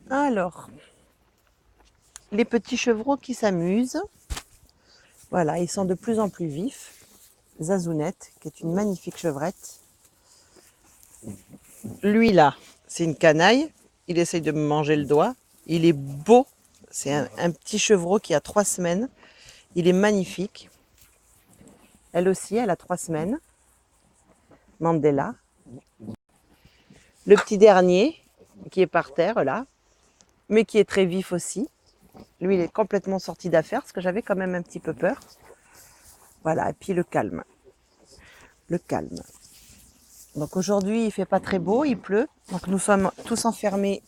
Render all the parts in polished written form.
Alors, les petits chevreaux qui s'amusent. Voilà, ils sont de plus en plus vifs. Zazounette, qui est une magnifique chevrette. Lui là, c'est une canaille. Il essaye de me manger le doigt. Il est beau. C'est un petit chevreau qui a 3 semaines. Il est magnifique. Elle aussi, elle a 3 semaines. Mandela. Le petit dernier, qui est par terre là, mais qui est très vif aussi. Lui, il est complètement sorti d'affaire, parce que j'avais quand même un petit peu peur. Voilà, et puis le calme. Le calme. Donc aujourd'hui, il fait pas très beau, il pleut. Donc nous sommes tous enfermés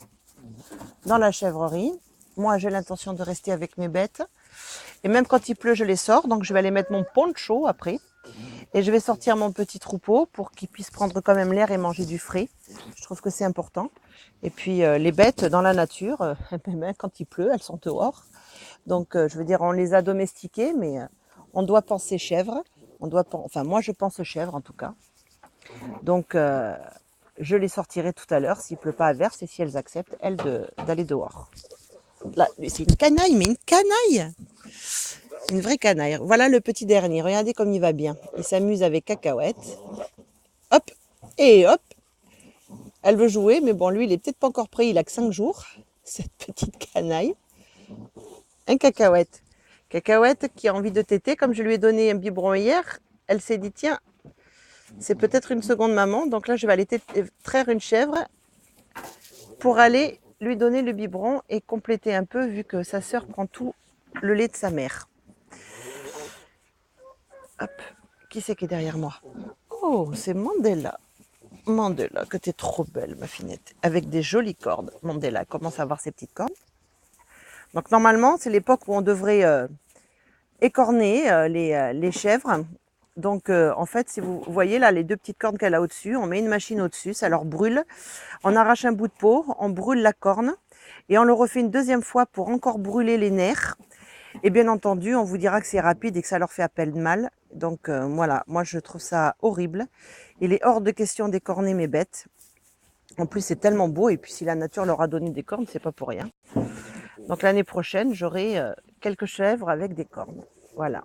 dans la chèvrerie. Moi, j'ai l'intention de rester avec mes bêtes. Et même quand il pleut, je les sors. Donc je vais aller mettre mon poncho après. Et je vais sortir mon petit troupeau pour qu'ils puissent prendre quand même l'air et manger du frais. Je trouve que c'est important. Et puis les bêtes dans la nature, même quand il pleut, elles sont dehors. Donc je veux dire, on les a domestiquées, mais on doit penser chèvre. Enfin, moi, je pense chèvre en tout cas. Donc je les sortirai tout à l'heure s'il ne pleut pas à verse et si elles acceptent, elles, d'aller dehors. Là, c'est une canaille, mais une canaille! Une vraie canaille. Voilà le petit dernier. Regardez comme il va bien. Il s'amuse avec Cacahuète. Hop! Et hop! Elle veut jouer, mais bon, lui, il est peut-être pas encore prêt. Il a que 5 jours. Cette petite canaille. Un Cacahuète. Cacahuète qui a envie de téter. Comme je lui ai donné un biberon hier, elle s'est dit, tiens, c'est peut-être une seconde maman. Donc là, je vais aller traire une chèvre pour aller lui donner le biberon et compléter un peu, vu que sa sœur prend tout le lait de sa mère. Hop, qui c'est qui est derrière moi? Oh, c'est Mandela. Mandela, que t'es trop belle, ma finette. Avec des jolies cordes. Mandela commence à avoir ses petites cordes. Donc normalement, c'est l'époque où on devrait écorner les chèvres. Donc en fait, si vous voyez là, les 2 petites cornes qu'elle a au-dessus, on met une machine au-dessus, ça leur brûle. On arrache un bout de peau, on brûle la corne et on le refait une 2e fois pour encore brûler les nerfs. Et bien entendu, on vous dira que c'est rapide et que ça leur fait appel de mal. Donc voilà, moi je trouve ça horrible. Il est hors de question d'écorner mes bêtes. En plus, c'est tellement beau. Et puis si la nature leur a donné des cornes, c'est pas pour rien. Donc l'année prochaine, j'aurai quelques chèvres avec des cornes. Voilà.